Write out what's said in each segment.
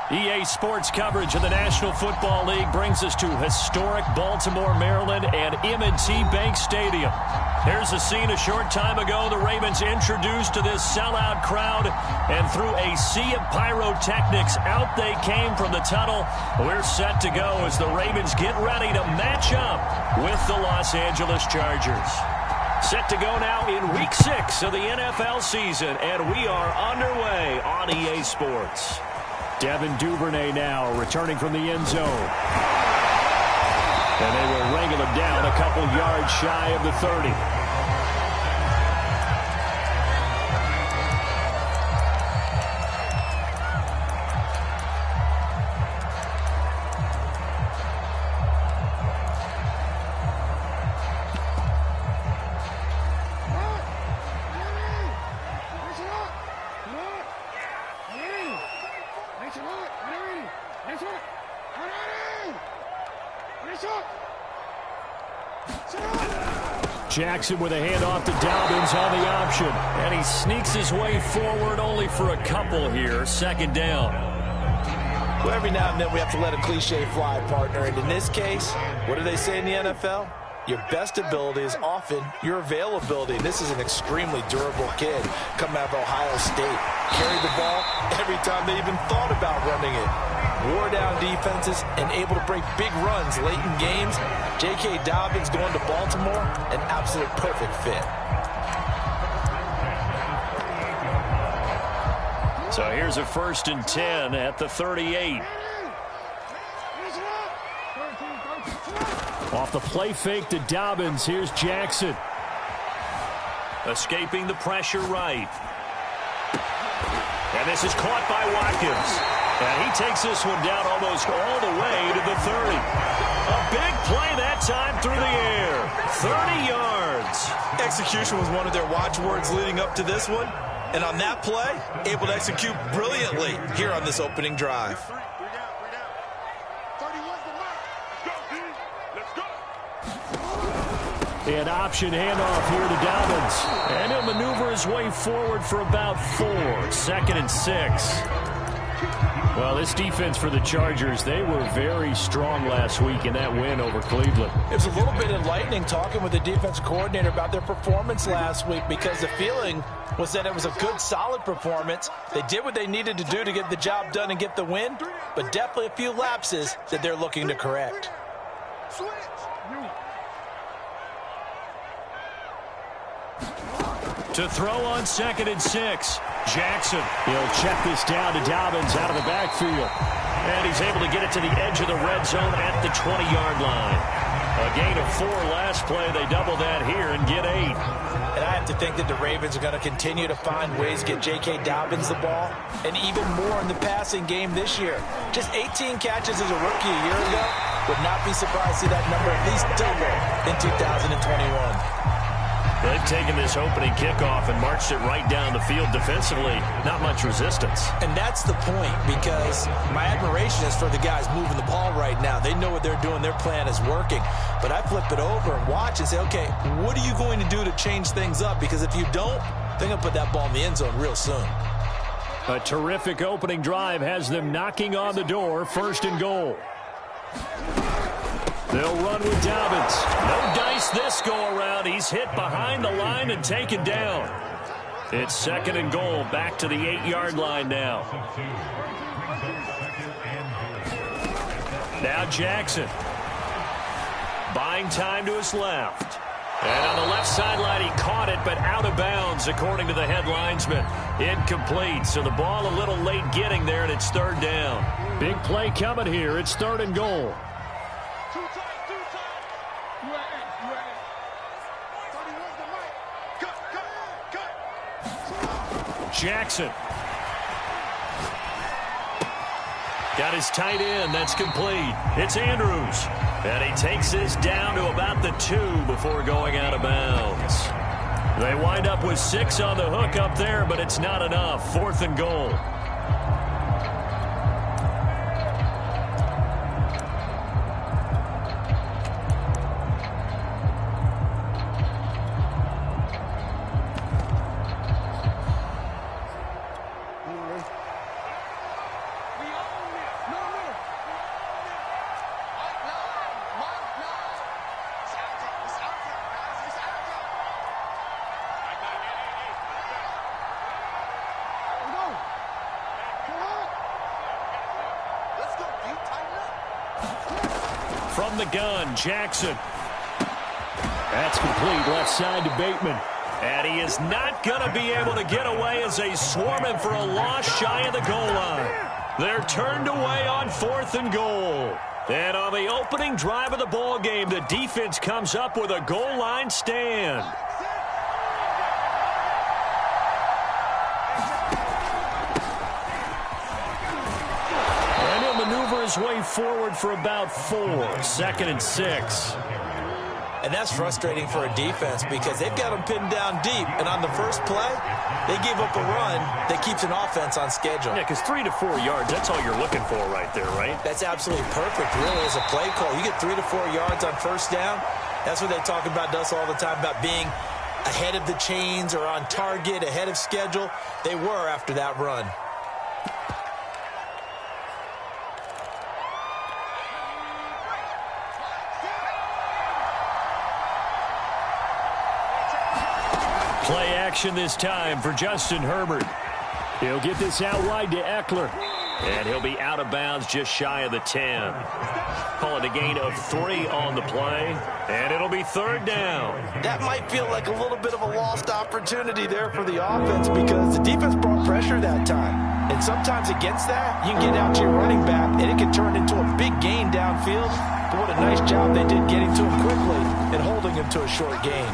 EA Sports coverage of the National Football League brings us to historic Baltimore, Maryland, and M&T Bank Stadium. Here's a scene a short time ago. The Ravens introduced to this sellout crowd, and through a sea of pyrotechnics, out they came from the tunnel. We're set to go as the Ravens get ready to match up with the Los Angeles Chargers. Set to go now in Week 6 of the NFL season, and we are underway on EA Sports. Devin Duvernay now returning from the end zone. And they will wrangle him down a couple yards shy of the 30. Jackson with a handoff to Dobbins on the option. And he sneaks his way forward only for a couple here. Second down. Well, every now and then we have to let a cliche fly, partner. And in this case, what do they say in the NFL? Your best ability is often your availability. And this is an extremely durable kid coming out of Ohio State. Carried the ball every time they even thought about running it. Wore down defenses and able to break big runs late in games. J.K. Dobbins going to Baltimore, an absolute perfect fit. So here's a 1st and 10 at the 38. Off the play fake to Dobbins, here's Jackson. Escaping the pressure right. And this is caught by Watkins. And he takes this one down almost all the way to the 30. A big play that time through the air. 30 yards. Execution was one of their watchwords leading up to this one. And on that play, able to execute brilliantly here on this opening drive. An option handoff here to Dobbins. And he'll maneuver his way forward for about 4. 2nd and 6. Well, this defense for the Chargers, they were very strong last week in that win over Cleveland. It was a little bit enlightening talking with the defensive coordinator about their performance last week, because the feeling was that it was a good, solid performance. They did what they needed to do to get the job done and get the win, but definitely a few lapses that they're looking to correct. To throw on 2nd and 6. Jackson. He'll check this down to Dobbins out of the backfield. And he's able to get it to the edge of the red zone at the 20-yard line. A gain of 4 last play. They double that here and get 8. And I have to think that the Ravens are going to continue to find ways to get J.K. Dobbins the ball, and even more in the passing game this year. Just 18 catches as a rookie a year ago. Would not be surprised to see that number at least double in 2021. They've taken this opening kickoff and marched it right down the field defensively. Not much resistance. And that's the point, because my admiration is for the guys moving the ball right now. They know what they're doing. Their plan is working. But I flip it over and watch and say, okay, what are you going to do to change things up? Because if you don't, they're going to put that ball in the end zone real soon. A terrific opening drive has them knocking on the door. 1st and goal. They'll run with Dobbins. No dice this go-around. He's hit behind the line and taken down. It's 2nd and goal. Back to the 8-yard line now. Now Jackson. Buying time to his left. And on the left sideline, he caught it, but out of bounds, according to the head linesman. Incomplete. So the ball a little late getting there, and it's 3rd down. Big play coming here. It's 3rd and goal. Jackson. Got his tight end. That's complete. It's Andrews. And he takes this down to about the 2 before going out of bounds. They wind up with 6 on the hook up there, but it's not enough. 4th and goal. from the gun, Jackson. That's complete left side to Bateman. And he is not going to be able to get away as they swarm him for a loss shy of the goal line. They're turned away on 4th and goal. And on the opening drive of the ball game, the defense comes up with a goal line stand. And he'll maneuver his way forward for about 4. 2nd and 6. And that's frustrating for a defense because they've got them pinned down deep. And on the first play, they give up a run that keeps an offense on schedule. Yeah, because 3 to 4 yards, that's all you're looking for right there, right? That's absolutely perfect, really, as a play call. You get 3 to 4 yards on first down. That's what they talk about to us all the time, about being ahead of the chains or on target, ahead of schedule. They were after that run. Play action this time for Justin Herbert. He'll get this out wide to Eckler. And he'll be out of bounds just shy of the 10. Call it a gain of 3 on the play. And it'll be 3rd down. That might feel like a little bit of a lost opportunity there for the offense because the defense brought pressure that time. And sometimes against that, you can get out to your running back, and it can turn into a big gain downfield. But what a nice job they did getting to him quickly and holding him to a short gain.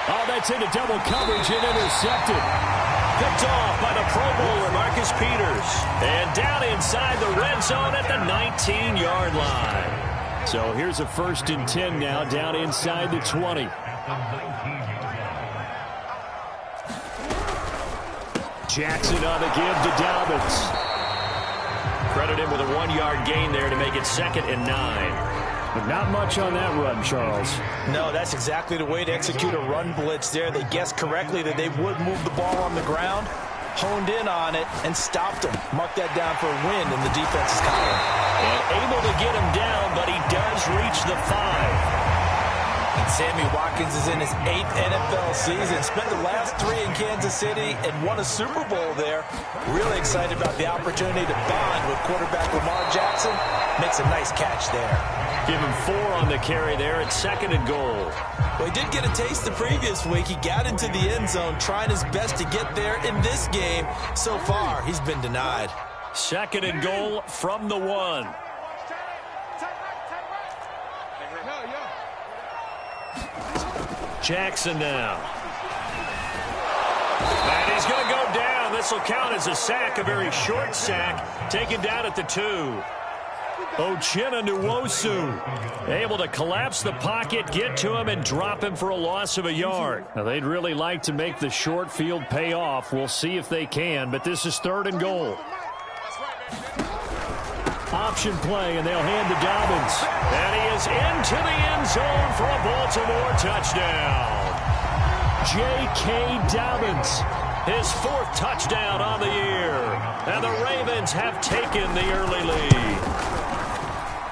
Oh, that's into double coverage and intercepted. Picked off by the Pro Bowler, Marcus Peters. And down inside the red zone at the 19-yard line. So here's a 1st and 10 now, down inside the 20. Jackson on the give to Dobbins. Credit him with a 1-yard gain there to make it 2nd and 9. But not much on that run, Charles. No, that's exactly the way to execute a run blitz there. They guessed correctly that they would move the ball on the ground, honed in on it, and stopped him. Mark that down for a win in the defense's column. And able to get him down, but he does reach the 5. And Sammy Watkins is in his 8th NFL season. Spent the last 3 in Kansas City and won a Super Bowl there. Really excited about the opportunity to bond with quarterback Lamar Jackson. Makes a nice catch there. Give him 4 on the carry there at 2nd and goal. Well, he did get a taste the previous week. He got into the end zone, trying his best to get there in this game. So far, he's been denied. 2nd and goal from the 1. Jackson now. And he's going to go down. This will count as a sack, a very short sack, taken down at the 2. Uchenna Nwosu able to collapse the pocket, get to him, and drop him for a loss of a yard. Now, they'd really like to make the short field pay off. We'll see if they can, but this is 3rd and goal. Option play, and they'll hand to Dobbins. And he is into the end zone for a Baltimore touchdown. J.K. Dobbins. His 4th touchdown on the year. And the Ravens have taken the early lead.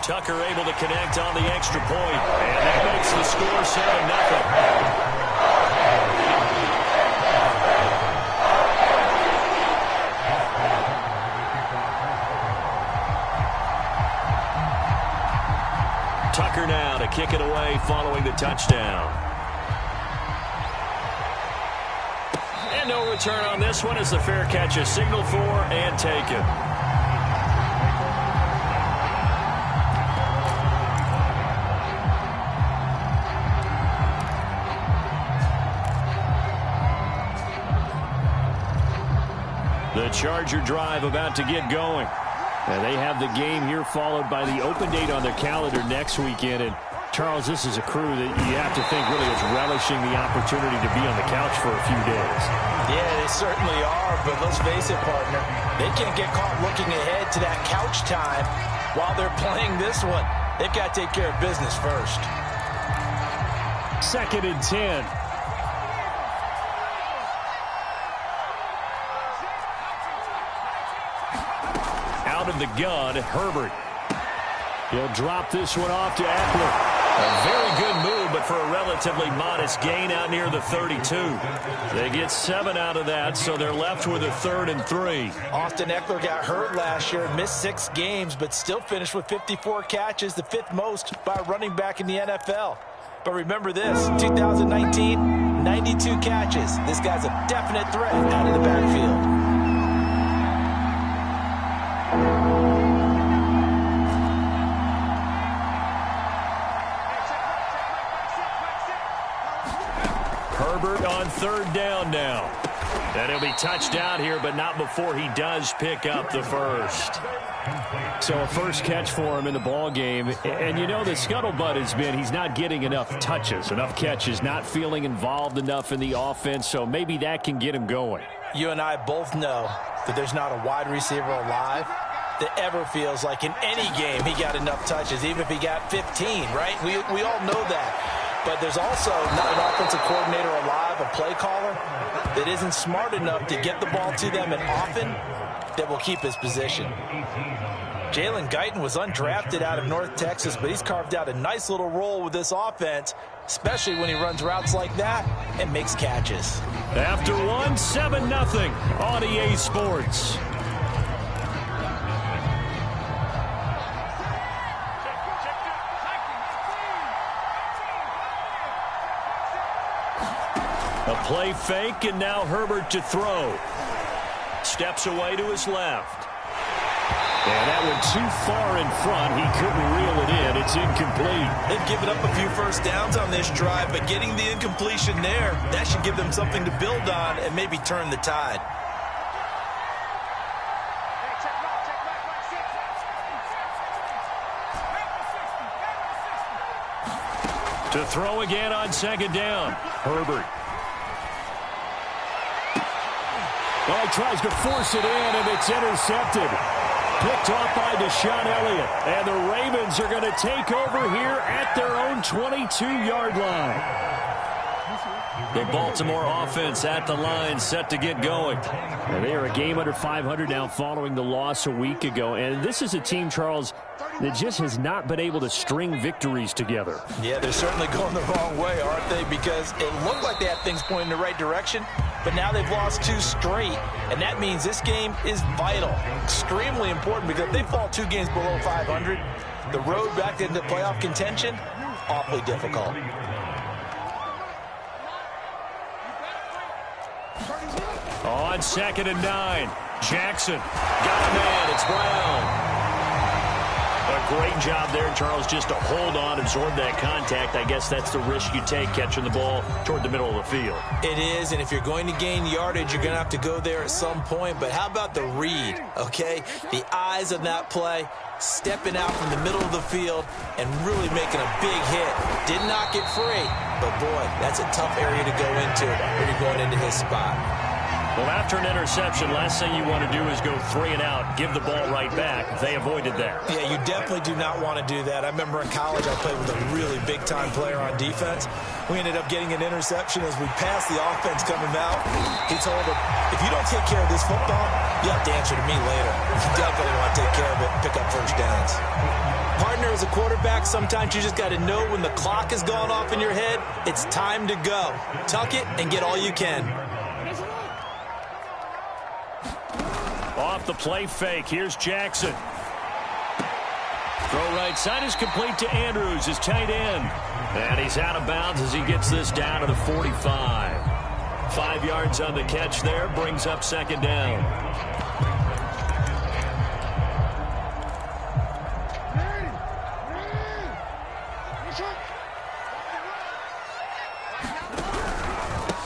Tucker able to connect on the extra point. And that makes the score 7-0. Tucker now to kick it away following the touchdown. And no return on this one as the fair catch is signaled for and taken. The Charger drive about to get going. And they have the game here followed by the open date on their calendar next weekend. And, Charles, this is a crew that you have to think really is relishing the opportunity to be on the couch for a few days. Yeah, they certainly are, but let's face it, partner. They can't get caught looking ahead to that couch time while they're playing this one. They've got to take care of business first. 2nd and 10. Out of the gun, Herbert. He'll drop this one off to Eckler. A very good move but for a relatively modest gain out near the 32. They get 7 out of that, so they're left with a 3rd and 3. Austin Eckler got hurt last year and missed 6 games, but still finished with 54 catches, the 5th most by a running back in the NFL. But remember this, 2019, 92 catches. This guy's a definite threat out of the backfield. Herbert on 3rd down now. And he'll be touched out here, but not before he does pick up the first. So a first catch for him in the ball game. And you know the scuttlebutt has been he's not getting enough touches, enough catches, not feeling involved enough in the offense. So maybe that can get him going. You and I both know that there's not a wide receiver alive that ever feels like in any game he got enough touches, even if he got 15, right? We all know that. But there's also not an offensive coordinator alive, a play caller, that isn't smart enough to get the ball to them and often that will keep his position. Jalen Guyton was undrafted out of North Texas, but he's carved out a nice little role with this offense, especially when he runs routes like that and makes catches. After one, 7-0 on EA Sports. A play fake, and now Herbert to throw. Steps away to his left. And that went too far in front. He couldn't reel it in. It's incomplete. They've given up a few first downs on this drive, but getting the incompletion there, that should give them something to build on and maybe turn the tide. To throw again on 2nd down. Herbert. Well, he tries to force it in, and it's intercepted. Picked off by Deshaun Elliott. And the Ravens are going to take over here at their own 22-yard line. The Baltimore offense at the line, set to get going. And they are a game under 500 now following the loss a week ago. And this is a team, Charles, that just has not been able to string victories together. Yeah, they're certainly going the wrong way, aren't they? Because it looked like they had things pointing in the right direction, but now they've lost 2 straight. And that means this game is vital, extremely important, because if they fall 2 games below 500, the road back into playoff contention, awfully difficult. On 2nd and 9, Jackson got a man. It's Brown. A great job there, Charles, just to hold on, absorb that contact. I guess that's the risk you take catching the ball toward the middle of the field. It is, and if you're going to gain yardage, you're going to have to go there at some point. But how about the read, okay? The eyes of that play, stepping out from the middle of the field and really making a big hit. Did not get free, but boy, that's a tough area to go into when you're going into his spot. Well, after an interception, last thing you want to do is go 3 and out, give the ball right back. They avoided that. Yeah, you definitely do not want to do that. I remember in college I played with a really big-time player on defense. We ended up getting an interception as we passed the offense coming out. He told him, if you don't take care of this football, you have to answer to me later. You definitely want to take care of it and pick up first downs. Partner, as a quarterback, sometimes you just got to know when the clock has gone off in your head, it's time to go. Tuck it and get all you can. Off the play fake, here's Jackson. Throw right side is complete to Andrews, his tight end. And he's out of bounds as he gets this down to the 45. 5 yards on the catch there, brings up 2nd down.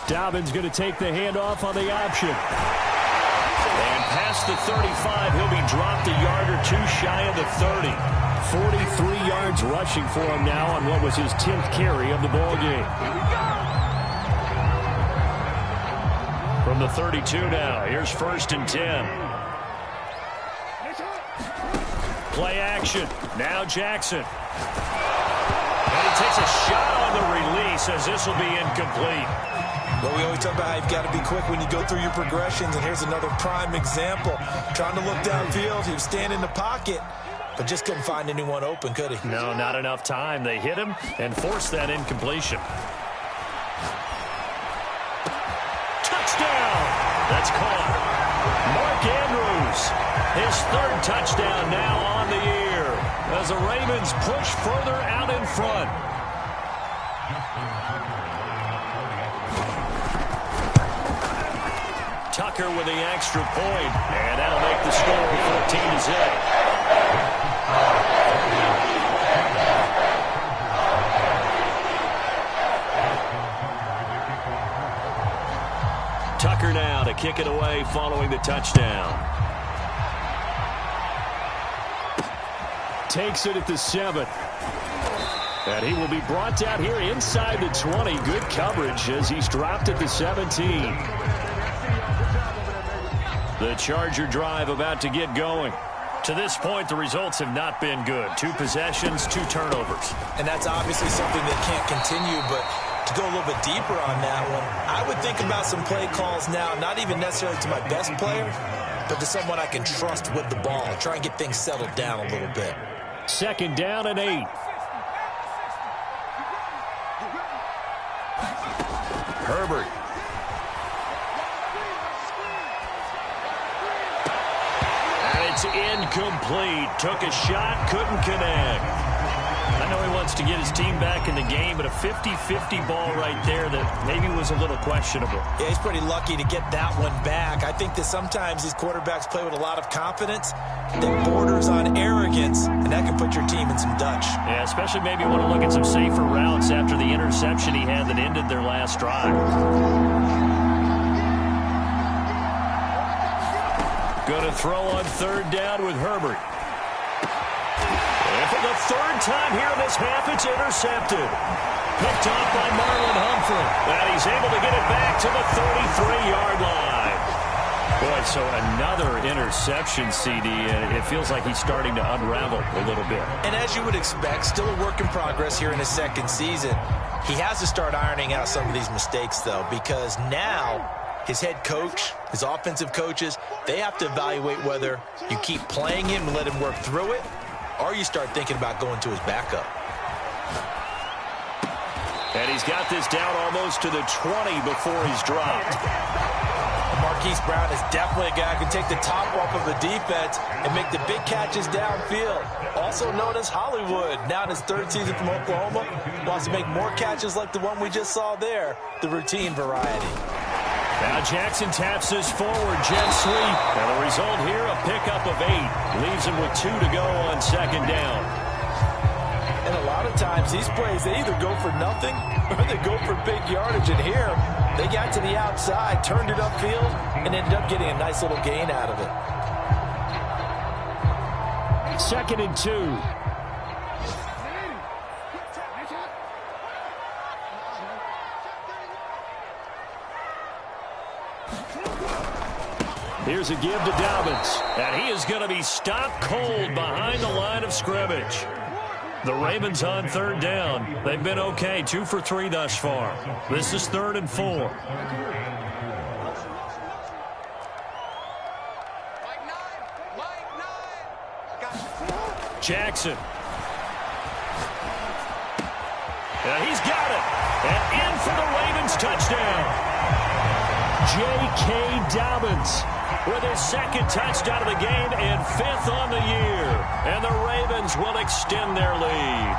Dobbins going to take the handoff on the option. And past the 35, he'll be dropped a yard or 2 shy of the 30. 43 yards rushing for him now on what was his 10th carry of the ball game. From the 32 now, here's 1st and 10. Play action. Now Jackson. And he takes a shot on the release as this will be incomplete. Well, we always talk about how you've got to be quick when you go through your progressions, and here's another prime example. Trying to look downfield, he was standing in the pocket, but just couldn't find anyone open, could he? No, not enough time. They hit him and forced that incompletion. Touchdown! That's caught. Mark Andrews, his third touchdown now on the year as the Ravens push further out in front. Tucker with the extra point, and that'll make the score 14-zip. Tucker now to kick it away following the touchdown. Takes it at the 7. And he will be brought down here inside the 20. Good coverage as he's dropped at the 17. The Charger drive about to get going. To this point, the results have not been good. 2 possessions, 2 turnovers. And that's obviously something that can't continue, but to go a little bit deeper on that one, I would think about some play calls now, not even necessarily to my best player, but to someone I can trust with the ball. Try and get things settled down a little bit. 2nd down and 8. Herbert. And it's incomplete. Took a shot, couldn't connect. I know he wants to get his team back in the game, but a 50-50 ball right there that maybe was a little questionable. Yeah, he's pretty lucky to get that one back. I think that sometimes these quarterbacks play with a lot of confidence that borders on arrogance, and that can put your team in some Dutch. Yeah, especially maybe want to look at some safer routes after the interception he had that ended their last drive. Going to throw on 3rd down with Herbert. And for the 3rd time here in this half, it's intercepted. Picked off by Marlon Humphrey. And he's able to get it back to the 33-yard line. Boy, so another interception, CD, and it feels like he's starting to unravel a little bit. And as you would expect, still a work in progress here in his 2nd season. He has to start ironing out some of these mistakes, though, because now his head coach, his offensive coaches, they have to evaluate whether you keep playing him and let him work through it, or you start thinking about going to his backup. And he's got this down almost to the 20 before he's dropped. Marquise Brown is definitely a guy who can take the top off of the defense and make the big catches downfield. Also known as Hollywood, now in his 3rd season from Oklahoma, wants to make more catches like the one we just saw there, the routine variety. Now Jackson taps this forward, jet sweep. And the result here, a pickup of 8. Leaves him with 2 to go on 2nd down. And a lot of times these plays, they either go for nothing or they go for big yardage. And here, they got to the outside, turned it upfield, and ended up getting a nice little gain out of it. 2nd and 2. Here's a give to Dobbins, and he is going to be stopped cold behind the line of scrimmage. The Ravens on 3rd down. They've been okay, 2 for 3 thus far. This is 3rd and 4. Jackson. And he's got it. And in for the Ravens touchdown. J.K. Dobbins with his 2nd touchdown of the game and 5th on the year. And the Ravens will extend their lead.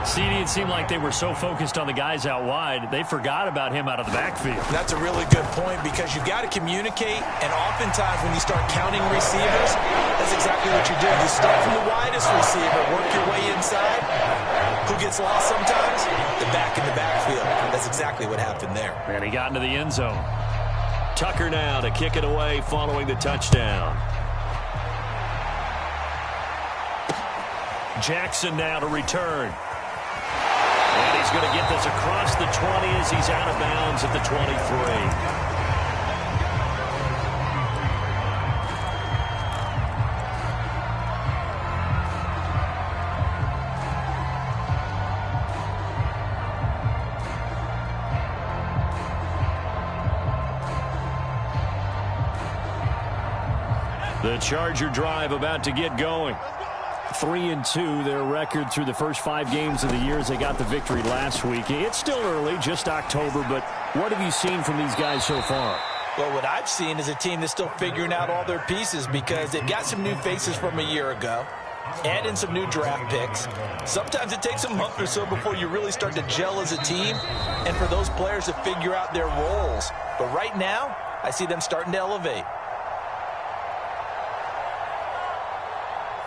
CD, it seemed like they were so focused on the guys out wide, they forgot about him out of the backfield. That's a really good point because you've got to communicate, and oftentimes when you start counting receivers, that's exactly what you do. You start from the widest receiver, work your way inside. Who gets lost sometimes? The back in the backfield. That's exactly what happened there. And he got into the end zone. Tucker now to kick it away following the touchdown. Jackson now to return. And he's going to get this across the 20 as he's out of bounds at the 23. The Charger drive about to get going. 3-2, their record through the first 5 games of the year as they got the victory last week. It's still early, just October, but what have you seen from these guys so far? Well, what I've seen is a team that's still figuring out all their pieces because they've got some new faces from a year ago. Add in some new draft picks. Sometimes it takes a month or so before you really start to gel as a team and for those players to figure out their roles. But right now, I see them starting to elevate.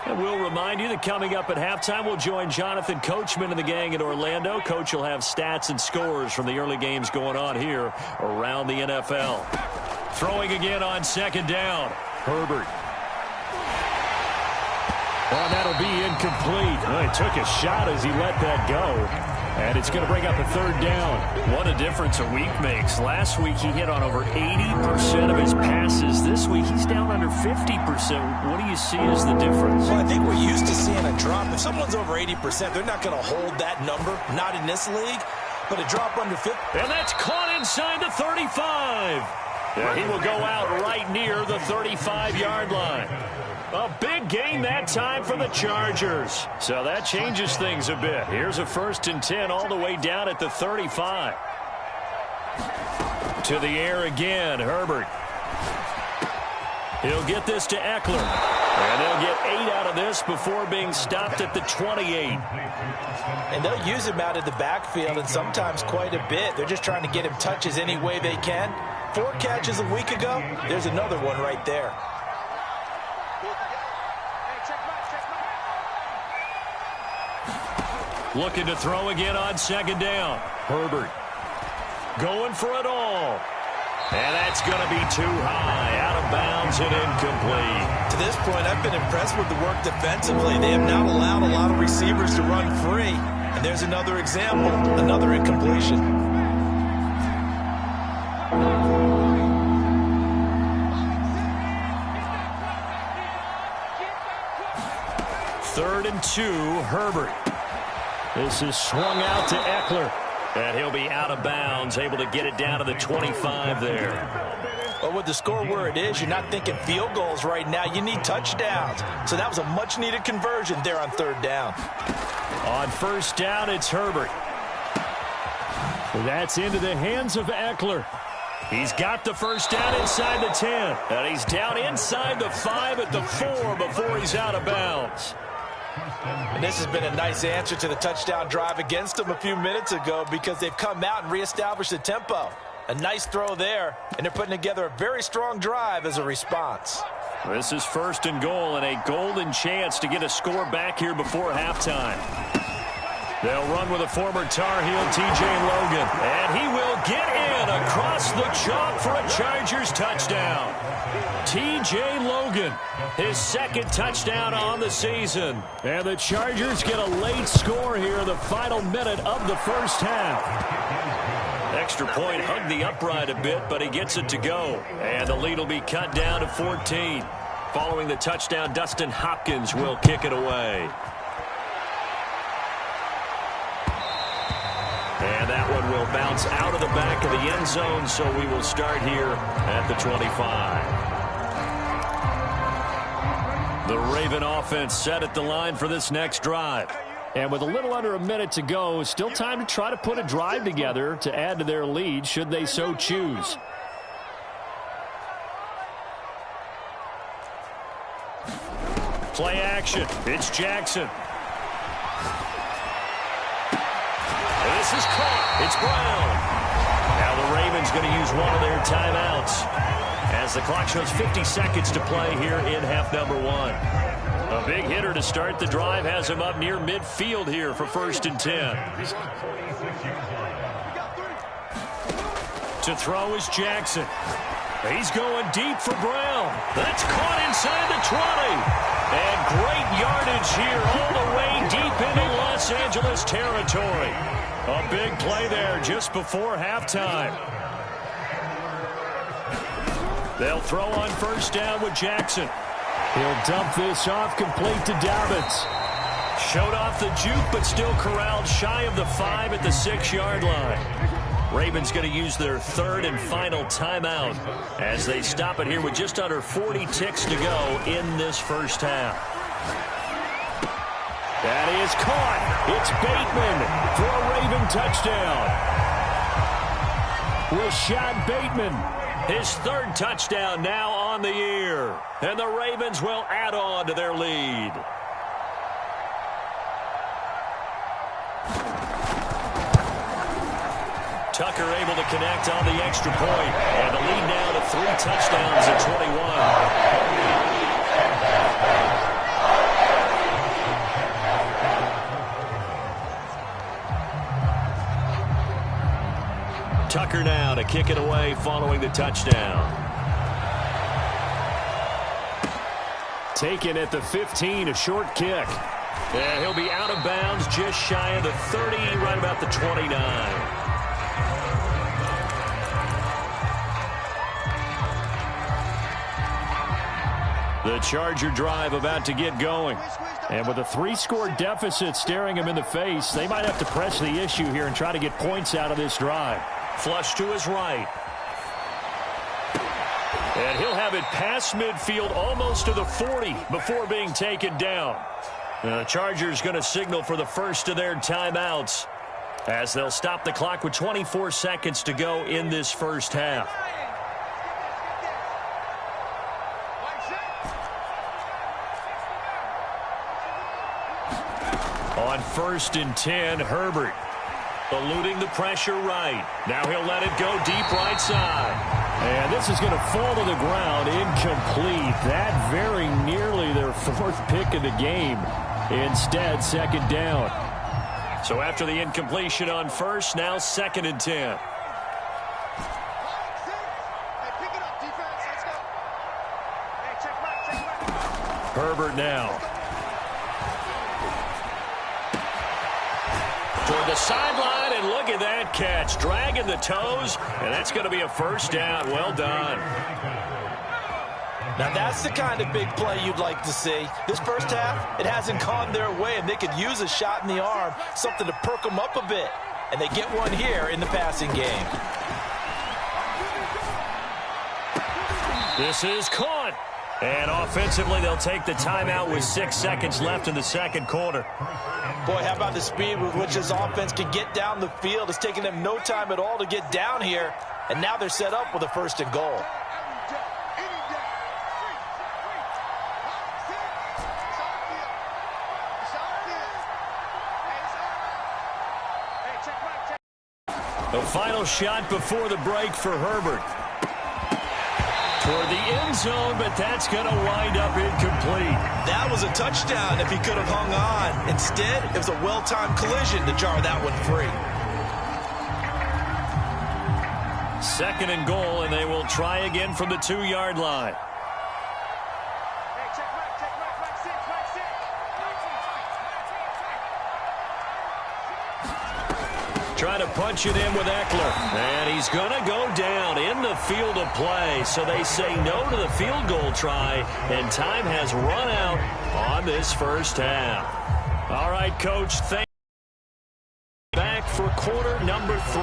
And we'll remind you that coming up at halftime, we'll join Jonathan Coachman and the gang in Orlando. Coach will have stats and scores from the early games going on here around the NFL. Throwing again on second down. Herbert. Oh, that'll be incomplete. Oh, he took a shot as he let that go. And it's going to bring up a third down. What a difference a week makes. Last week he hit on over 80% of his passes. This week he's down under 50%. What do you see as the difference? Well, I think we're used to seeing a drop. If someone's over 80%, they're not going to hold that number. Not in this league. But a drop under 50. And that's caught inside the 35. Yeah, he will go out right near the 35-yard line. A big gain that time for the Chargers. So that changes things a bit. Here's a 1st and 10 all the way down at the 35. To the air again, Herbert. He'll get this to Eckler. And they'll get 8 out of this before being stopped at the 28. And they'll use him out of the backfield and sometimes quite a bit. They're just trying to get him touches any way they can. 4 catches a week ago. There's another one right there. Looking to throw again on second down. Herbert going for it all. And that's going to be too high. Out of bounds and incomplete. To this point, I've been impressed with the work defensively. They have not allowed a lot of receivers to run free. And there's another example, another incompletion. Third and 2, Herbert. This is swung out to Eckler. And he'll be out of bounds, able to get it down to the 25 there. Well, with the score where it is, you're not thinking field goals right now. You need touchdowns. So that was a much-needed conversion there on 3rd down. On 1st down, it's Herbert. That's into the hands of Eckler. He's got the 1st down inside the 10. And he's down inside the 5 at the 4 before he's out of bounds. And this has been a nice answer to the touchdown drive against them a few minutes ago because they've come out and reestablished the tempo. A nice throw there, and they're putting together a very strong drive as a response. This is 1st and goal and a golden chance to get a score back here before halftime. They'll run with a former Tar Heel, T.J. Logan. And he will get in across the chalk for a Chargers touchdown. T.J. Logan, his 2nd touchdown on the season. And the Chargers get a late score here in the final minute of the first half. Extra point hugged the upright a bit, but he gets it to go. And the lead will be cut down to 14. Following the touchdown, Dustin Hopkins will kick it away. And that one will bounce out of the back of the end zone, so we will start here at the 25. The Raven offense set at the line for this next drive. And with a little under a minute to go, still time to try to put a drive together to add to their lead should they so choose. Play action. It's Jackson. This is caught. It's Brown. Now the Ravens going to use one of their timeouts as the clock shows 50 seconds to play here in half number 1. A big hitter to start the drive has him up near midfield here for 1st and 10. To throw is Jackson. He's going deep for Brown. That's caught inside the 20. And great yardage here all the way deep into Los Angeles territory. A big play there just before halftime. They'll throw on 1st down with Jackson. He'll dump this off complete to Dobbins. Showed off the juke, but still corralled shy of the 5 at the 6-yard line. Ravens going to use their third and final timeout as they stop it here with just under 40 ticks to go in this first half. That is caught. It's Bateman for a Raven touchdown. Rashad Bateman. His third touchdown now on the year. And the Ravens will add on to their lead. Tucker able to connect on the extra point. And the lead now to 3 touchdowns at 21. Tucker now to kick it away following the touchdown. Taken at the 15, a short kick. And he'll be out of bounds just shy of the 30, right about the 29. The Charger drive about to get going. And with a 3-score deficit staring him in the face, they might have to press the issue here and try to get points out of this drive. Flush to his right. And he'll have it past midfield almost to the 40 before being taken down. The Chargers going to signal for the first of their timeouts as they'll stop the clock with 24 seconds to go in this first half. On 1st and 10, Herbert eluding the pressure right. Now he'll let it go deep right side. And this is going to fall to the ground incomplete. That very nearly their 4th pick of the game. Instead, 2nd down. So after the incompletion on 1st, now 2nd and 10. Herbert now. Toward the sideline, and look at that catch. Dragging the toes, and that's going to be a first down. Well done. Now that's the kind of big play you'd like to see. This first half, it hasn't gone their way, and they could use a shot in the arm, something to perk them up a bit. And they get one here in the passing game. This is caught. And offensively, they'll take the timeout with 6 seconds left in the second quarter. Boy, how about the speed with which this offense can get down the field? It's taking them no time at all to get down here. And now they're set up with a 1st and goal. The final shot before the break for Herbert. Toward the end zone, but that's going to wind up incomplete. That was a touchdown if he could have hung on. Instead, it was a well-timed collision to jar that one free. 2nd and goal, and they will try again from the 2-yard line. Trying to punch it in with Eckler. And he's going to go down in the field of play. So they say no to the field goal try. And time has run out on this first half. All right, Coach. Thank you. Back for quarter number 3.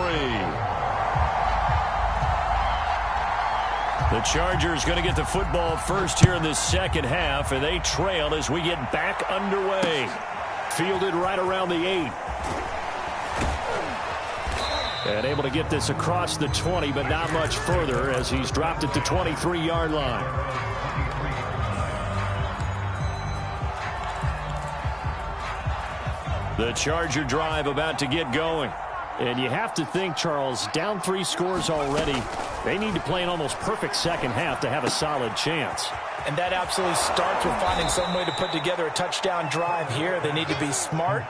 The Chargers going to get the football first here in this second half. And they trail as we get back underway. Fielded right around the 8. And able to get this across the 20, but not much further as he's dropped it to 23-yard line. The Charger drive about to get going. And you have to think, Charles, down 3 scores already. They need to play an almost perfect second half to have a solid chance. And that absolutely starts with finding some way to put together a touchdown drive here. They need to be smart,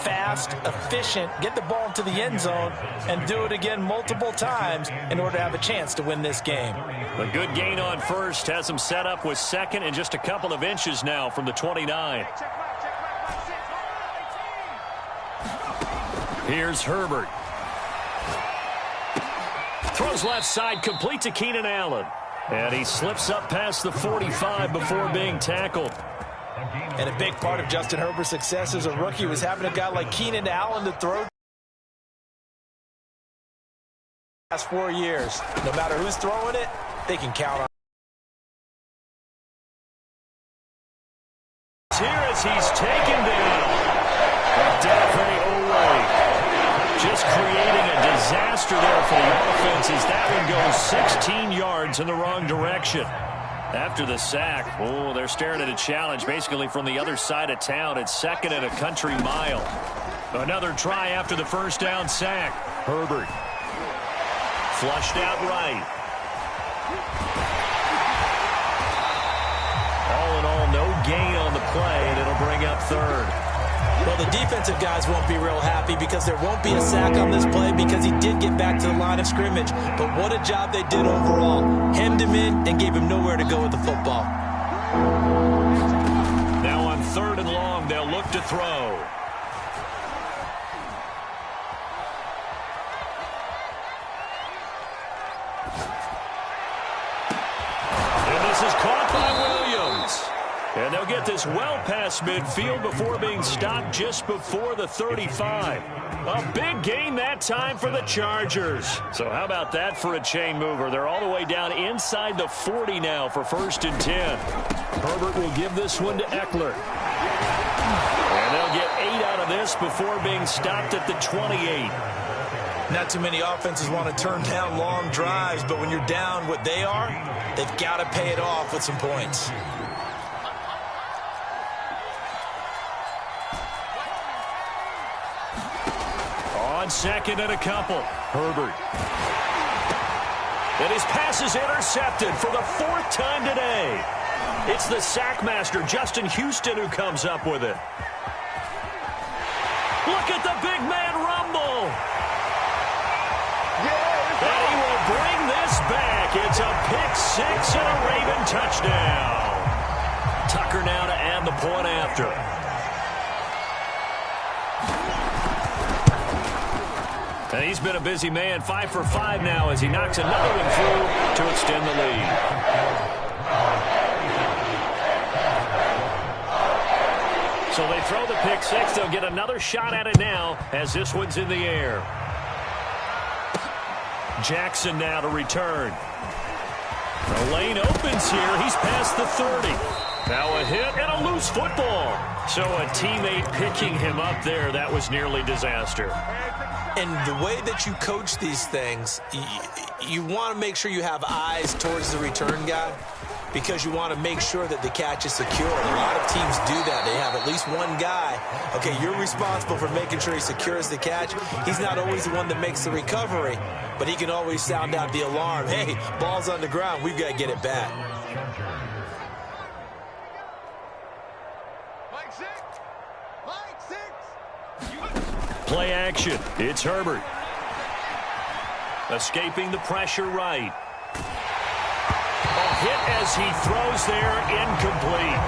fast, efficient, get the ball into the end zone, and do it again multiple times in order to have a chance to win this game. A good gain on 1st has them set up with 2nd and just a couple of inches now from the 29. Here's Herbert. Throws left side, complete to Keenan Allen. And he slips up past the 45 before being tackled. And a big part of Justin Herbert's success as a rookie was having a guy like Keenan Allen to throw last 4 years. No matter who's throwing it, they can count on. Here as he's taken down. Just creating a disaster there for the offense as that one goes 16 yards in the wrong direction. After the sack, they're staring at a challenge basically from the other side of town. It's 2nd and a country mile. Another try after the first down sack. Herbert. Flushed out right. All in all, no gain on the play, and it'll bring up 3rd. Well, the defensive guys won't be real happy because there won't be a sack on this play because he did get back to the line of scrimmage. But what a job they did overall. Hemmed him in and gave him nowhere to go with the football. Now on 3rd and long, they'll look to throw. And this is caught by Williams. And they'll get this well past midfield before being stopped just before the 35. A big gain that time for the Chargers. So how about that for a chain mover? They're all the way down inside the 40 now for 1st and 10. Herbert will give this one to Eckler. And they'll get 8 out of this before being stopped at the 28. Not too many offenses want to turn down long drives, but when you're down what they are, they've got to pay it off with some points. On 2nd and a couple. Herbert. And his pass is intercepted for the 4th time today. It's the sackmaster, Justin Houston, who comes up with it. Look at the big man rumble. And he will bring this back. It's a pick-6 and a Raven touchdown. Tucker now to add the point after. And he's been a busy man, 5 for 5 now as he knocks another one through to extend the lead. So they throw the pick-6. They'll get another shot at it now as this one's in the air. Jackson now to return. The lane opens here. He's past the 30. Now a hit and a loose football. So a teammate picking him up there. That was nearly disaster. And the way that you coach these things, you want to make sure you have eyes towards the return guy because you want to make sure that the catch is secure. A lot of teams do that. They have at least one guy. Okay, you're responsible for making sure he secures the catch. He's not always the one that makes the recovery, but he can always sound out the alarm. Hey, ball's on the ground. We've got to get it back. Play action. It's Herbert. Escaping the pressure right. A hit as he throws there, incomplete.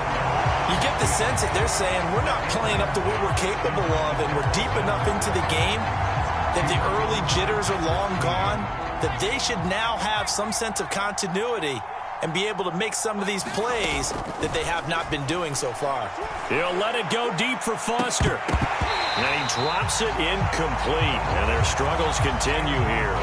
You get the sense that they're saying we're not playing up to what we're capable of and we're deep enough into the game that the early jitters are long gone, that they should now have some sense of continuity and be able to make some of these plays that they have not been doing so far. He'll let it go deep for Foster. And he drops it incomplete. And their struggles continue here.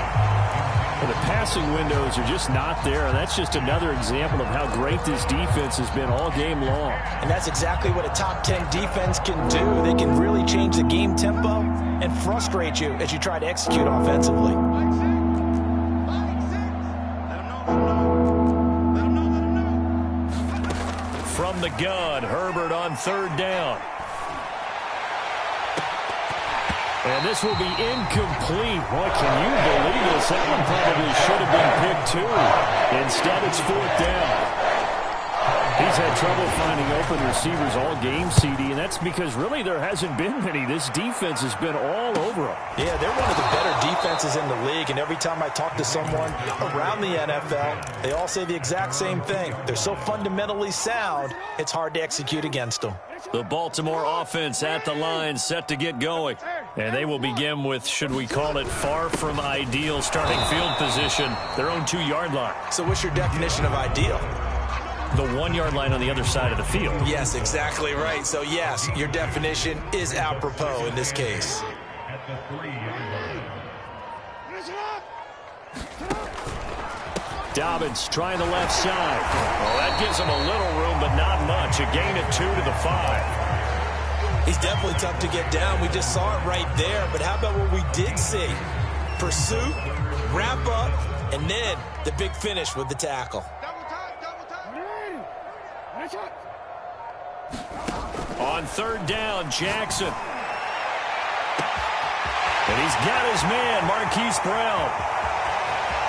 Well, the passing windows are just not there, and that's just another example of how great this defense has been all game long. And that's exactly what a top 10 defense can do. They can really change the game tempo and frustrate you as you try to execute offensively. From the gun, Herbert on 3rd down. And this will be incomplete. Boy, can you believe this? That one probably should have been picked too. Instead, it's 4th down. He's had trouble finding open receivers all game, CD, and that's because really there hasn't been many. This defense has been all over them. Yeah, they're one of the better defenses in the league, and every time I talk to someone around the NFL, they all say the exact same thing. They're so fundamentally sound, it's hard to execute against them. The Baltimore offense at the line, set to get going. And they will begin with, should we call it, far from ideal starting field position, their own 2-yard line. So what's your definition of ideal? The 1-yard line on the other side of the field. Yes, exactly right. So, yes, your definition is apropos in this case. Dobbins trying the left side. Well, that gives him a little room, but not much. A gain of 2 to the 5. He's definitely tough to get down. We just saw it right there. But how about what we did see? Pursuit, wrap up, and then the big finish with the tackle. On third down, Jackson. And he's got his man, Marquise Brown.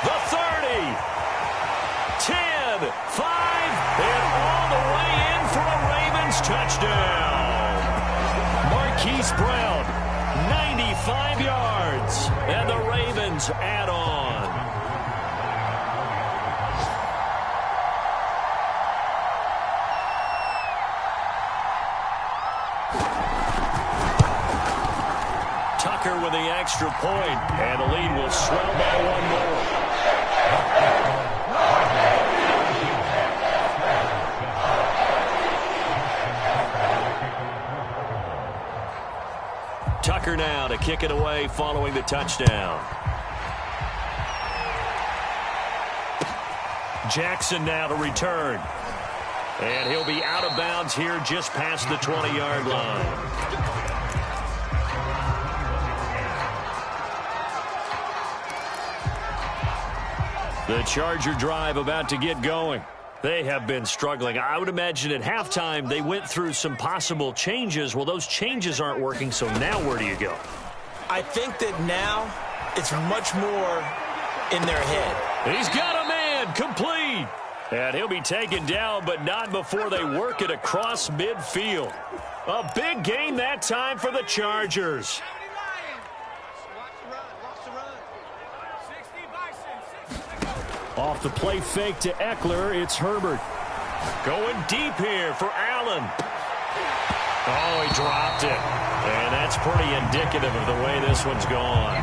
The 30. 10, 5, and all the way in for a Ravens touchdown. Marquise Brown, 95 yards, and the Ravens add on. Tucker with the extra point, and the lead will swell by 1 more. Tucker now to kick it away following the touchdown. Jackson now to return. And he'll be out of bounds here just past the 20-yard line. The Charger drive about to get going. They have been struggling. I would imagine at halftime they went through some possible changes. Well, those changes aren't working, so now where do you go? I think that now it's much more in their head. He's got a man, complete. And he'll be taken down, but not before they work it across midfield. A big gain that time for the Chargers. Off the play fake to Eckler, it's Herbert. Going deep here for Allen. Oh, he dropped it. And that's pretty indicative of the way this one's gone.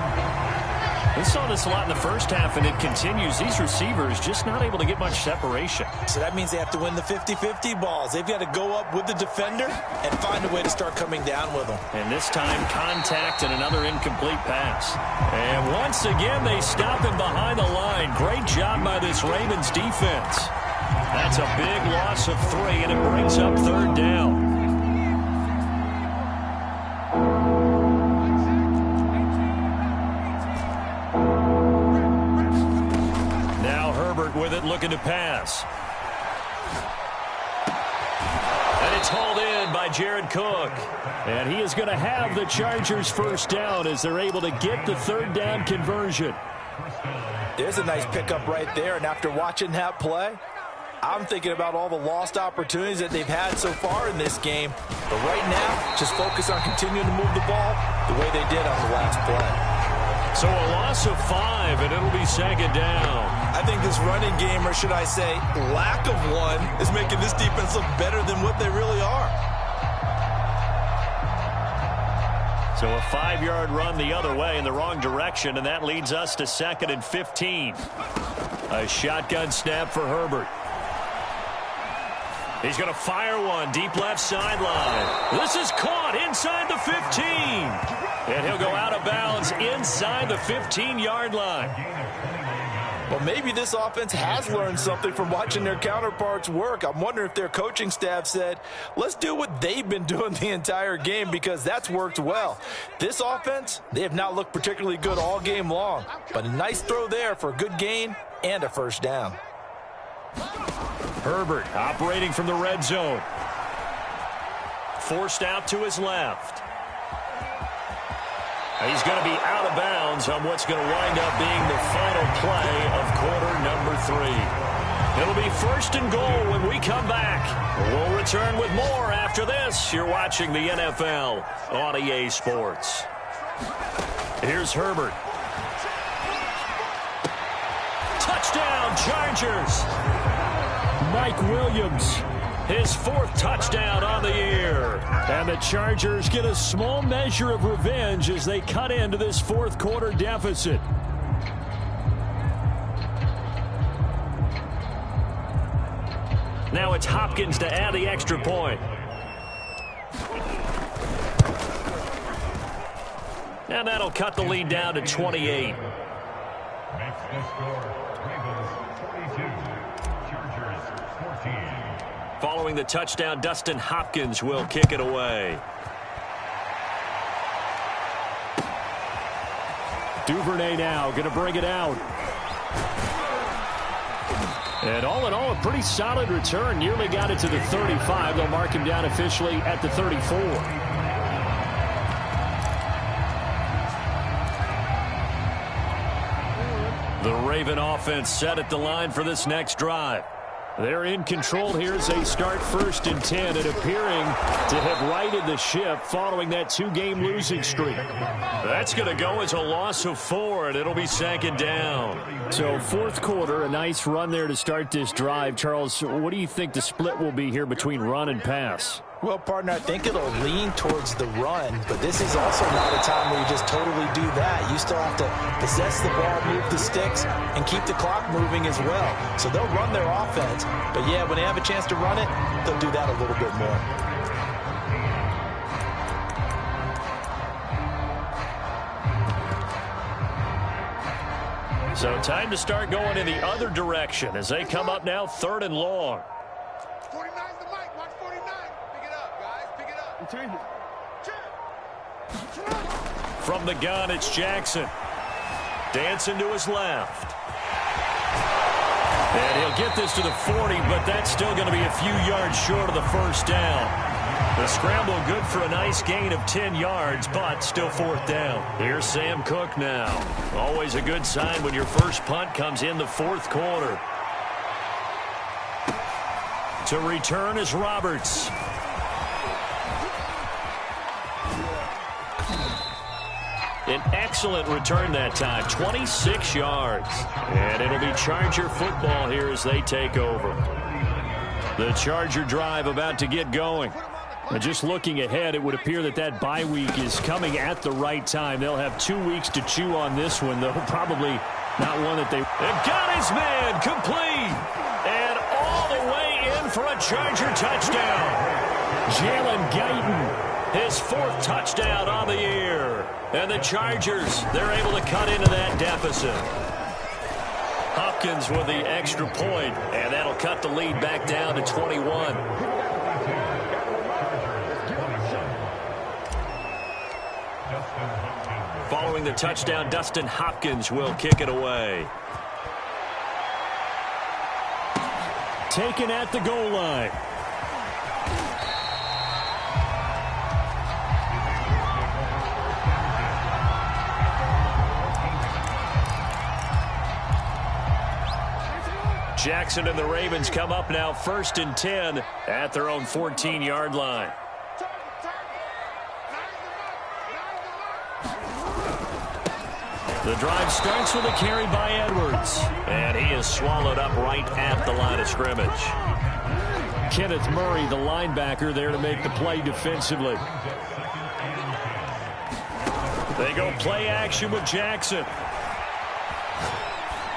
We saw this a lot in the first half, and it continues. These receivers just not able to get much separation. So that means they have to win the 50-50 balls. They've got to go up with the defender and find a way to start coming down with them. And this time, contact and another incomplete pass. And once again, they stop him behind the line. Great job by this Ravens defense. That's a big loss of 3, and it brings up third down. With it, looking to pass. And it's hauled in by Jared Cook. And he is going to have the Chargers first down as they're able to get the third down conversion. There's a nice pickup right there, and after watching that play, I'm thinking about all the lost opportunities that they've had so far in this game. But right now, just focus on continuing to move the ball the way they did on the last play. So a loss of 5, and it'll be second down. I think this running game, or should I say lack of one, is making this defense look better than what they really are. So a 5-yard run the other way in the wrong direction, and that leads us to 2nd and 15. A shotgun snap for Herbert. He's going to fire one deep left sideline. This is caught inside the 15. And he'll go out of bounds inside the 15-yard line. Well, maybe this offense has learned something from watching their counterparts work. I'm wondering if their coaching staff said, let's do what they've been doing the entire game, because that's worked well. This offense, they have not looked particularly good all game long. But a nice throw there for a good gain and a first down. Herbert operating from the red zone. Forced out to his left. He's going to be out of bounds on what's going to wind up being the final play of quarter number 3. It'll be 1st and goal when we come back. We'll return with more after this. You're watching the NFL on EA Sports. Here's Herbert. Touchdown, Chargers. Mike Williams, his 4th touchdown on the year. And the Chargers get a small measure of revenge as they cut into this 4th quarter deficit. Now it's Hopkins to add the extra point. And that'll cut the lead down to 28. Following the touchdown, Dustin Hopkins will kick it away. Duvernay now going to bring it out. And all in all, a pretty solid return. Nearly got it to the 35. They'll mark him down officially at the 34. The Raven offense set at the line for this next drive. They're in control here as they start 1st and 10 and appearing to have righted the ship following that 2-game losing streak. That's going to go as a loss of 4, and it'll be 2nd down. So 4th quarter, a nice run there to start this drive. Charles, what do you think the split will be here between run and pass? Well, partner, I think it'll lean towards the run, but this is also not a time where you just totally do that. You still have to possess the ball, move the sticks, and keep the clock moving as well. So they'll run their offense, but yeah, when they have a chance to run it, they'll do that a little bit more. So time to start going in the other direction as they come up now 3rd and long. 49's the mic. Watch 49. Pick it up, guys. Pick it up. From the gun, it's Jackson. Dancing to his left. And he'll get this to the 40, but that's still going to be a few yards short of the 1st down. The scramble good for a nice gain of 10 yards, but still 4th down. Here's Sam Cook now. Always a good sign when your first punt comes in the 4th quarter. To return is Roberts. An excellent return that time, 26 yards. And it'll be Charger football here as they take over. The Charger drive about to get going. And just looking ahead, it would appear that that bye week is coming at the right time. They'll have 2 weeks to chew on this one, though probably not one that they've got his man complete. And all the way in for a Charger touchdown. Jalen Guyton, his 4th touchdown on the year. And the Chargers, they're able to cut into that deficit. Hopkins with the extra point, and that'll cut the lead back down to 21. Following the touchdown, Dustin Hopkins will kick it away. Taken at the goal line. Jackson and the Ravens come up now 1st and 10 at their own 14-yard line. The drive starts with a carry by Edwards. And he is swallowed up right at the line of scrimmage. Kenneth Murray, the linebacker, there to make the play defensively. They go play action with Jackson.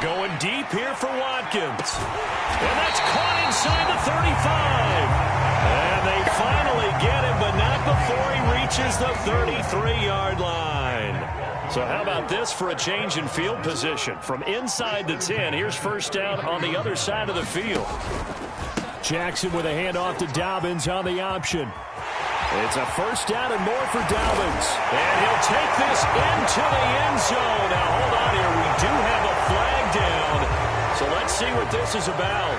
Going deep here for Watkins. And that's caught inside the 35. And they finally get him, but not before he reaches the 33-yard line. So how about this for a change in field position? From inside the 10, here's 1st down on the other side of the field. Jackson with a handoff to Dobbins on the option. It's a 1st down and more for Dobbins. And he'll take this into the end zone. Now, hold on here. We do have a flag down. So let's see what this is about.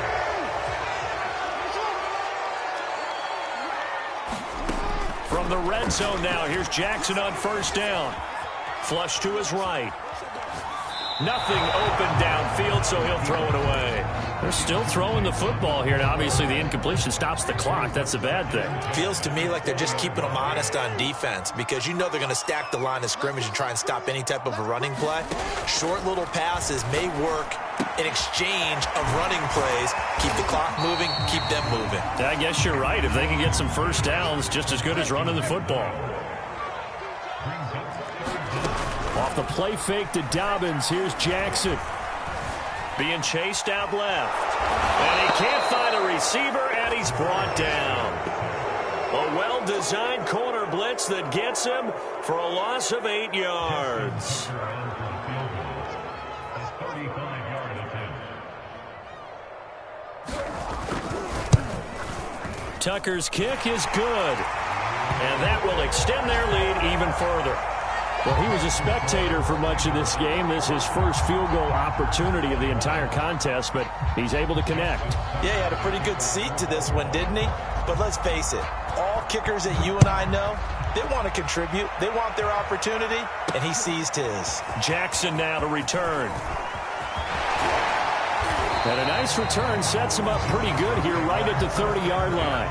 From the red zone now, here's Jackson on 1st down. Flush to his right. Nothing open downfield, so he'll throw it away. They're still throwing the football here. Now, obviously, the incompletion stops the clock. That's a bad thing. Feels to me like they're just keeping them honest on defense because you know they're going to stack the line of scrimmage and try and stop any type of a running play. Short little passes may work in exchange of running plays. Keep the clock moving, keep them moving. I guess you're right. If they can get some 1st downs, just as good as running the football. Off the play fake to Dobbins, here's Jackson. Being chased out left. And he can't find a receiver, and he's brought down. A well-designed corner blitz that gets him for a loss of 8 yards. Tucker's kick is good. And that will extend their lead even further. Well, he was a spectator for much of this game. This is his first field goal opportunity of the entire contest, but he's able to connect. Yeah, he had a pretty good seat to this one, didn't he? But let's face it, all kickers that you and I know, they want to contribute. They want their opportunity, and he seized his. Jackson now to return. And a nice return sets him up pretty good here right at the 30-yard line.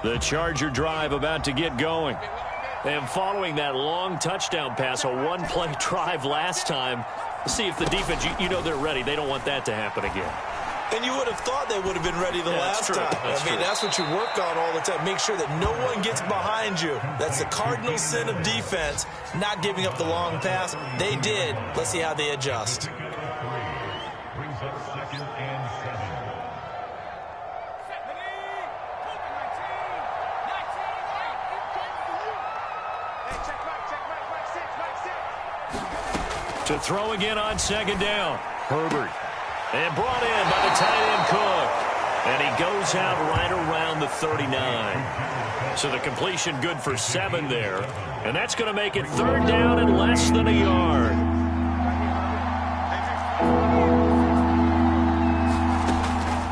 The Charger drive about to get going. And following that long touchdown pass, a one-play drive last time, see if the defense, you know they're ready. They don't want that to happen again. And you would have thought they would have been ready the last time. That's what you work on all the time. Make sure that no one gets behind you. That's the cardinal sin of defense, not giving up the long pass. They did. Let's see how they adjust. To throw again on second down. Herbert. And brought in by the tight end Cook. And he goes out right around the 39. So the completion good for 7 there. And that's going to make it third down and less than a yard.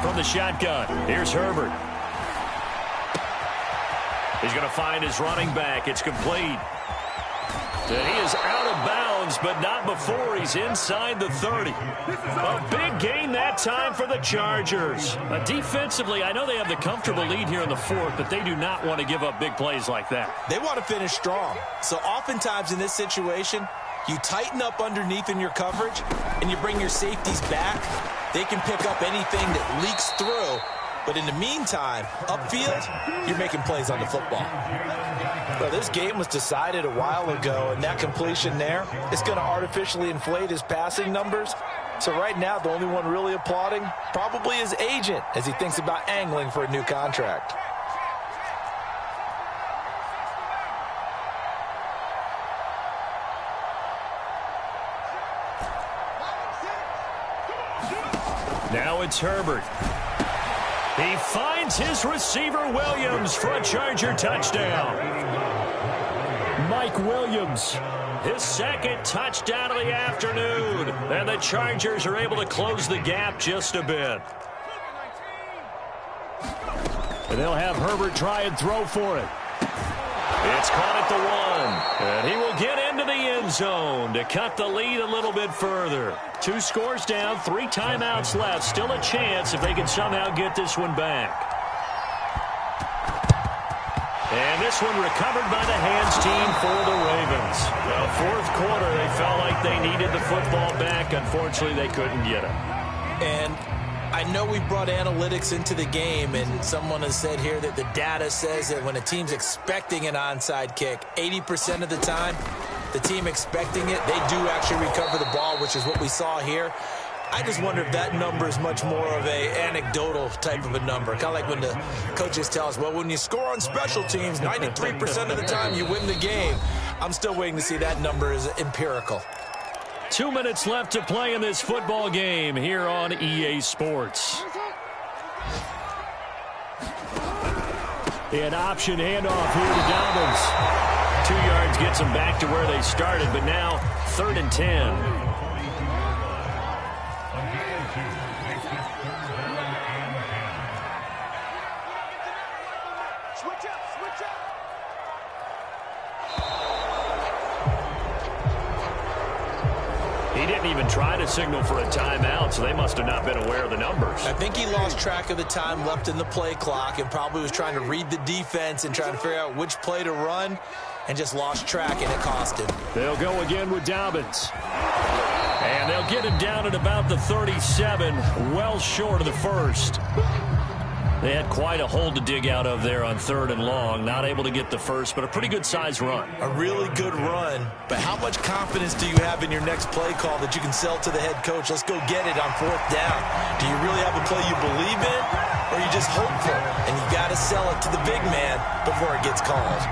From the shotgun, here's Herbert. He's going to find his running back. It's complete. And he is out of bounds, but not before he's inside the 30. A big gain that time for the Chargers. Defensively, I know they have the comfortable lead here in the 4th, but they do not want to give up big plays like that. They want to finish strong. So oftentimes in this situation, you tighten up underneath in your coverage, and you bring your safeties back. They can pick up anything that leaks through. But in the meantime, upfield, you're making plays on the football. Well, this game was decided a while ago, and that completion there is going to artificially inflate his passing numbers. So right now, the only one really applauding probably his agent as he thinks about angling for a new contract. Now it's Herbert. He finds his receiver Williams for a Charger touchdown. Mike Williams. His second touchdown of the afternoon. And the Chargers are able to close the gap just a bit. And they'll have Herbert try and throw for it. It's caught at the 1. And he will get into the end zone to cut the lead a little bit further. 2 scores down, 3 timeouts left. Still a chance if they can somehow get this one back. And this one recovered by the hands team for the Ravens. Well, 4th quarter, they felt like they needed the football back. Unfortunately, they couldn't get it. And I know we brought analytics into the game, and someone has said here that the data says that when a team's expecting an onside kick, 80% of the time, the team expecting it, they do actually recover the ball, which is what we saw here. I just wonder if that number is much more of a anecdotal type of a number. Kind of like when the coaches tell us, well, when you score on special teams, 93% of the time you win the game. I'm still waiting to see that number is empirical. 2 minutes left to play in this football game here on EA Sports. An option handoff here to Dobbins. 2 yards gets them back to where they started, but now 3rd and 10. He didn't even try to signal for a timeout, so they must have not been aware of the numbers. I think he lost track of the time left in the play clock and probably was trying to read the defense and trying to figure out which play to run and just lost track, and it cost him. They'll go again with Dobbins. And they'll get him down at about the 37, well short of the 1st. They had quite a hole to dig out of there on 3rd and long. Not able to get the first, but a pretty good size run. A really good run. But how much confidence do you have in your next play call that you can sell to the head coach? Let's go get it on 4th down. Do you really have a play you believe in, or are you just hopeful? And you got to sell it to the big man before it gets called.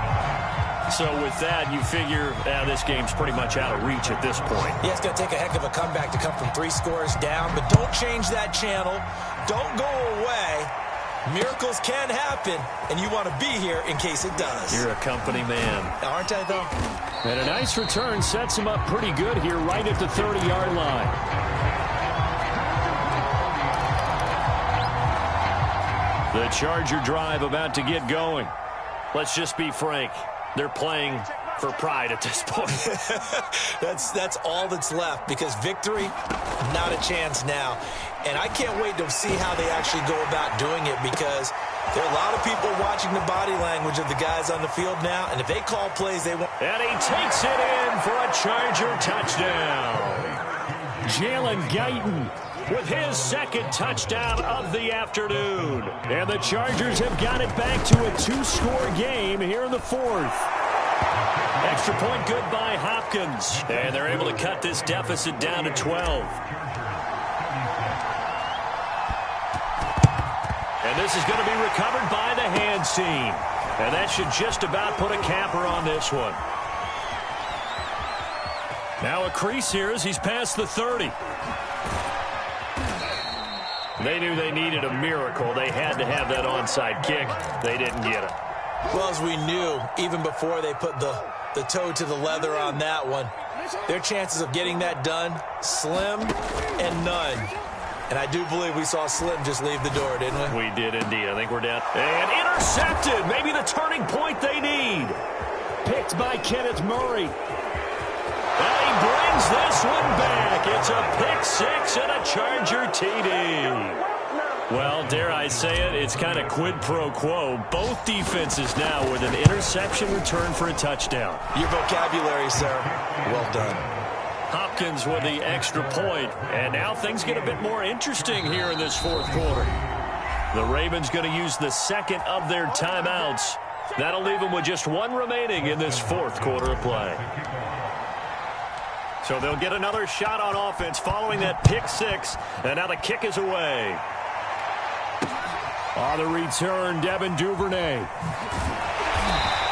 So with that, you figure this game's pretty much out of reach at this point. Yeah, it's going to take a heck of a comeback to come from 3 scores down, but don't change that channel. Don't go away. Miracles can happen, and you want to be here in case it does. You're a company man. Aren't I, though? And a nice return sets him up pretty good here right at the 30-yard line. The Charger drive about to get going. Let's just be frank. They're playing for pride at this point. That's all that's left, because victory, not a chance now. And I can't wait to see how they actually go about doing it, because there are a lot of people watching the body language of the guys on the field now, and if they call plays, they won't. And he takes it in for a Charger touchdown. Jalen Guyton with his 2nd touchdown of the afternoon. And the Chargers have got it back to a 2-score game here in the 4th. Extra point good by Hopkins. And they're able to cut this deficit down to 12. And this is going to be recovered by the hands team. And that should just about put a capper on this one. Now a crease here as he's past the 30. They knew they needed a miracle. They had to have that onside kick. They didn't get it. Well, as we knew, even before they put the toe to the leather on that one, their chances of getting that done, slim and none. And I do believe we saw Slim just leave the door, didn't we? We did indeed. I think we're down. And intercepted. Maybe the turning point they need. Picked by Kenneth Murray. And he brings this one back. It's a pick 6 and a Charger TD. Well, dare I say it, it's kind of quid pro quo. Both defenses now with an interception return for a touchdown. Your vocabulary, sir. Well done. Hopkins with the extra point. And now things get a bit more interesting here in this 4th quarter. The Ravens going to use the 2nd of their timeouts. That'll leave them with just 1 remaining in this 4th quarter of play. So they'll get another shot on offense following that pick 6. And now the kick is away. On the return, Devin Duvernay.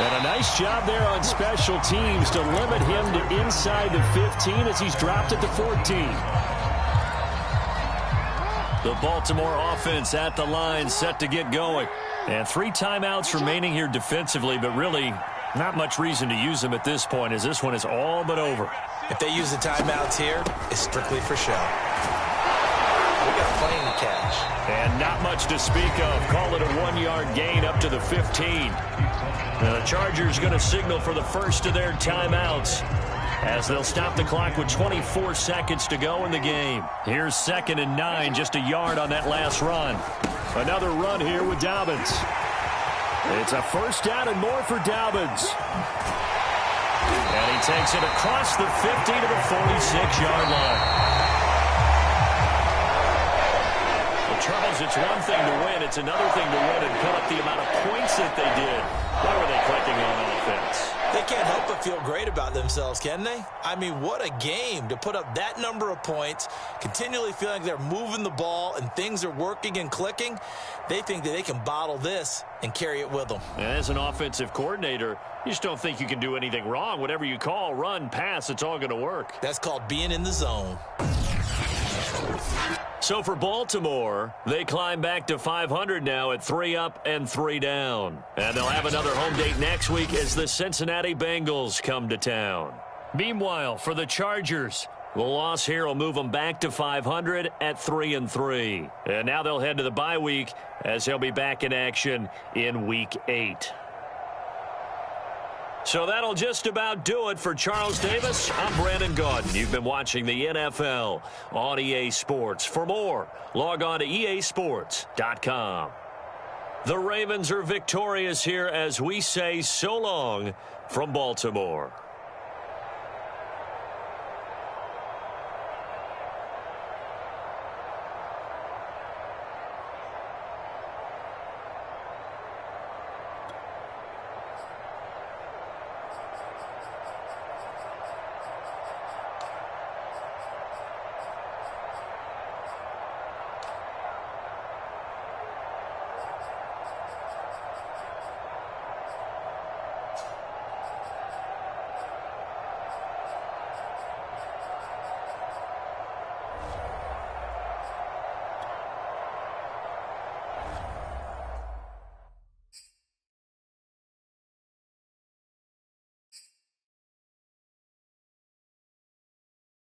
And a nice job there on special teams to limit him to inside the 15 as he's dropped at the 14. The Baltimore offense at the line set to get going. And 3 timeouts remaining here defensively, but really not much reason to use them at this point as this one is all but over. If they use the timeouts here, it's strictly for show. We got a plane to catch. And not much to speak of. Call it a 1-yard gain up to the 15. Now the Chargers going to signal for the first of their timeouts as they'll stop the clock with 24 seconds to go in the game. Here's 2nd and 9, just a yard on that last run. Another run here with Dobbins. It's a 1st down and more for Dobbins. And he takes it across the 50 to the 46-yard line. Charles, it's one thing to win. It's another thing to win and put up the amount of points that they did. Why were they clicking on offense? They can't help but feel great about themselves, can they? I mean, what a game to put up that number of points, continually feeling like they're moving the ball and things are working and clicking. They think that they can bottle this and carry it with them. And as an offensive coordinator, you just don't think you can do anything wrong. Whatever you call, run, pass, it's all going to work. That's called being in the zone. So for Baltimore, they climb back to 500 now at 3 up and 3 down. And they'll have another home date next week as the Cincinnati Bengals come to town. Meanwhile, for the Chargers, the loss here will move them back to 500 at 3 and 3. And now they'll head to the bye week as they'll be back in action in Week 8. So that'll just about do it for Charles Davis. I'm Brandon Gaudin. You've been watching the NFL on EA Sports. For more, log on to easports.com. The Ravens are victorious here as we say so long from Baltimore.